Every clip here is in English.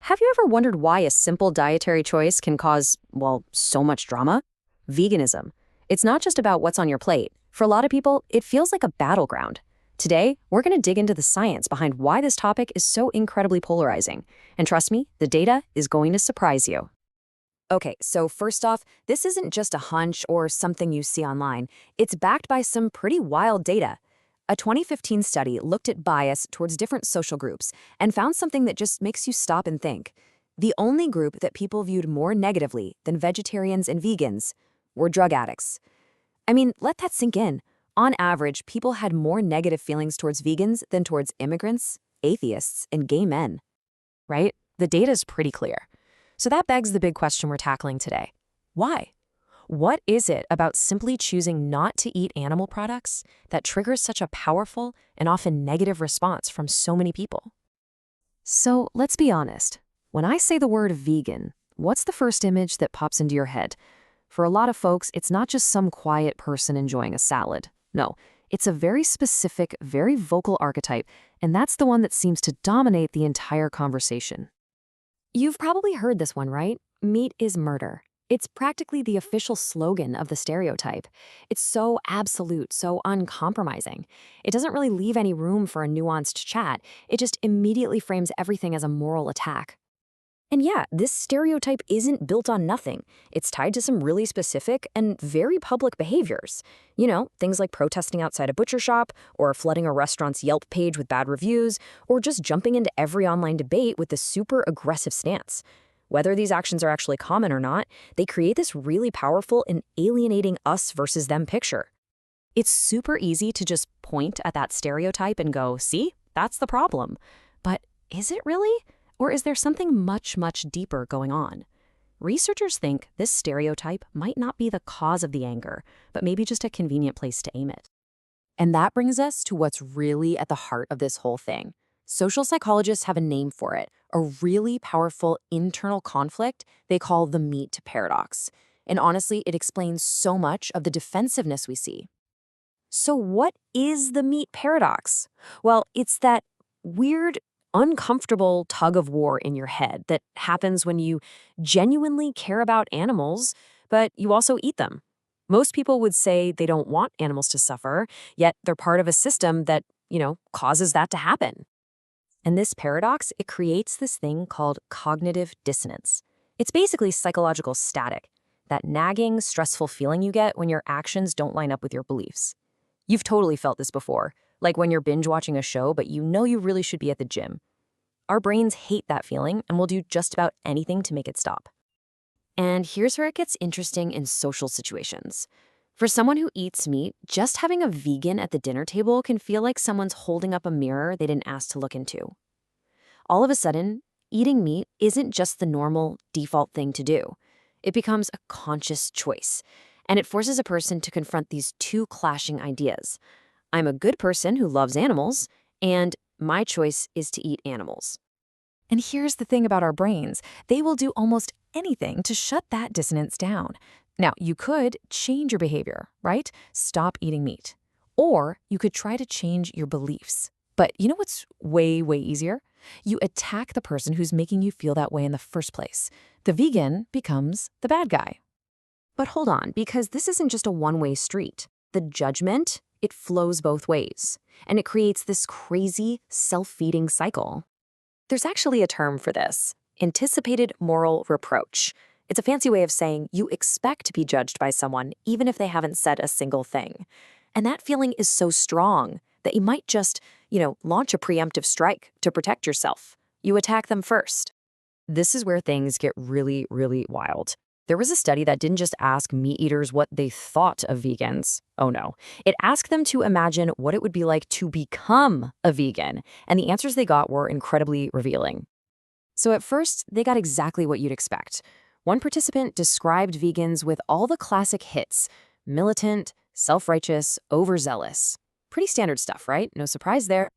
Have you ever wondered why a simple dietary choice can cause, well, so much drama? Veganism. It's not just about what's on your plate. For a lot of people, it feels like a battleground. Today, we're going to dig into the science behind why this topic is so incredibly polarizing. And trust me, the data is going to surprise you. Okay, so first off, this isn't just a hunch or something you see online. It's backed by some pretty wild data. A 2015 study looked at bias towards different social groups and found something that just makes you stop and think. The only group that people viewed more negatively than vegetarians and vegans were drug addicts. I mean, let that sink in. On average, people had more negative feelings towards vegans than towards immigrants, atheists, and gay men. Right? The data is pretty clear. So that begs the big question we're tackling today. Why? What is it about simply choosing not to eat animal products that triggers such a powerful and often negative response from so many people? So let's be honest. When I say the word vegan, what's the first image that pops into your head? For a lot of folks, it's not just some quiet person enjoying a salad. No, it's a very specific, very vocal archetype, and that's the one that seems to dominate the entire conversation. You've probably heard this one, right? Meat is murder. It's practically the official slogan of the stereotype. It's so absolute, so uncompromising. It doesn't really leave any room for a nuanced chat. It just immediately frames everything as a moral attack. And yeah, this stereotype isn't built on nothing. It's tied to some really specific and very public behaviors. You know, things like protesting outside a butcher shop, or flooding a restaurant's Yelp page with bad reviews, or just jumping into every online debate with a super aggressive stance. Whether these actions are actually common or not, they create this really powerful and alienating us versus them picture. It's super easy to just point at that stereotype and go, see, that's the problem. But is it really? Or is there something much, much deeper going on? Researchers think this stereotype might not be the cause of the anger, but maybe just a convenient place to aim it. And that brings us to what's really at the heart of this whole thing. Social psychologists have a name for it, a really powerful internal conflict they call the meat paradox. And honestly, it explains so much of the defensiveness we see. So what is the meat paradox? Well, it's that weird, uncomfortable tug of war in your head that happens when you genuinely care about animals, but you also eat them. Most people would say they don't want animals to suffer, yet they're part of a system that, causes that to happen. And this paradox, it creates this thing called cognitive dissonance. It's basically psychological static, that nagging, stressful feeling you get when your actions don't line up with your beliefs. You've totally felt this before, like when you're binge watching a show, but you know you really should be at the gym. Our brains hate that feeling and will do just about anything to make it stop. And here's where it gets interesting in social situations. For someone who eats meat, just having a vegan at the dinner table can feel like someone's holding up a mirror they didn't ask to look into. All of a sudden, eating meat isn't just the normal, default thing to do. It becomes a conscious choice, and it forces a person to confront these two clashing ideas. I'm a good person who loves animals, and my choice is to eat animals. And here's the thing about our brains. They will do almost anything to shut that dissonance down. Now, you could change your behavior, right? Stop eating meat. Or you could try to change your beliefs. But you know what's way, way easier? You attack the person who's making you feel that way in the first place. The vegan becomes the bad guy. But hold on, because this isn't just a one-way street. The judgment, it flows both ways, and it creates this crazy, self-feeding cycle. There's actually a term for this, anticipated moral reproach. It's a fancy way of saying you expect to be judged by someone even if they haven't said a single thing. And that feeling is so strong that you might just, launch a preemptive strike to protect yourself. You attack them first. This is where things get really, really wild. There was a study that didn't just ask meat eaters what they thought of vegans. Oh no. It asked them to imagine what it would be like to become a vegan, and the answers they got were incredibly revealing. So at first, they got exactly what you'd expect. One participant described vegans with all the classic hits: militant, self-righteous, overzealous. Pretty standard stuff, right? No surprise there.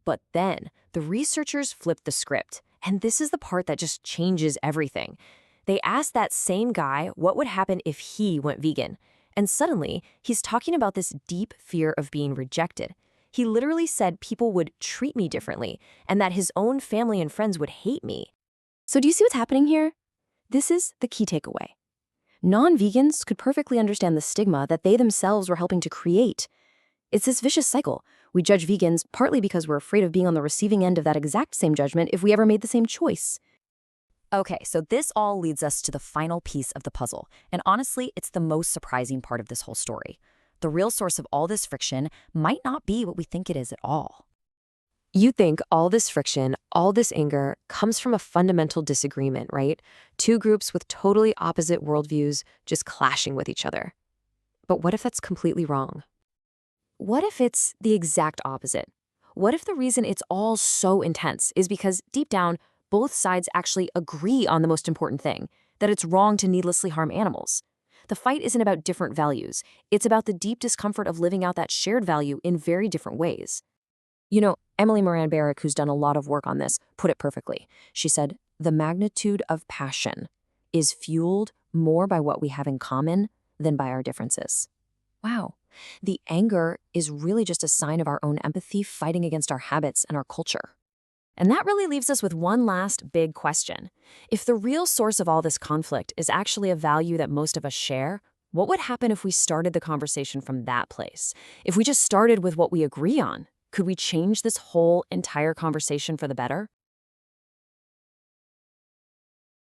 But then, the researchers flipped the script, and this is the part that just changes everything. They asked that same guy what would happen if he went vegan. And suddenly, he's talking about this deep fear of being rejected. He literally said people would treat me differently and that his own family and friends would hate me. So do you see what's happening here? This is the key takeaway. Non-vegans could perfectly understand the stigma that they themselves were helping to create. It's this vicious cycle. We judge vegans partly because we're afraid of being on the receiving end of that exact same judgment if we ever made the same choice. Okay, so this all leads us to the final piece of the puzzle, and honestly, it's the most surprising part of this whole story. The real source of all this friction might not be what we think it is at all. You think all this friction, all this anger, comes from a fundamental disagreement, right? Two groups with totally opposite worldviews just clashing with each other. But what if that's completely wrong? What if it's the exact opposite? What if the reason it's all so intense is because deep down, both sides actually agree on the most important thing, that it's wrong to needlessly harm animals? The fight isn't about different values. It's about the deep discomfort of living out that shared value in very different ways. You know, Emily Moran Barrick, who's done a lot of work on this, put it perfectly. She said, the magnitude of passion is fueled more by what we have in common than by our differences. Wow. The anger is really just a sign of our own empathy fighting against our habits and our culture. And that really leaves us with one last big question. If the real source of all this conflict is actually a value that most of us share, what would happen if we started the conversation from that place? If we just started with what we agree on? Could we change this whole entire conversation for the better?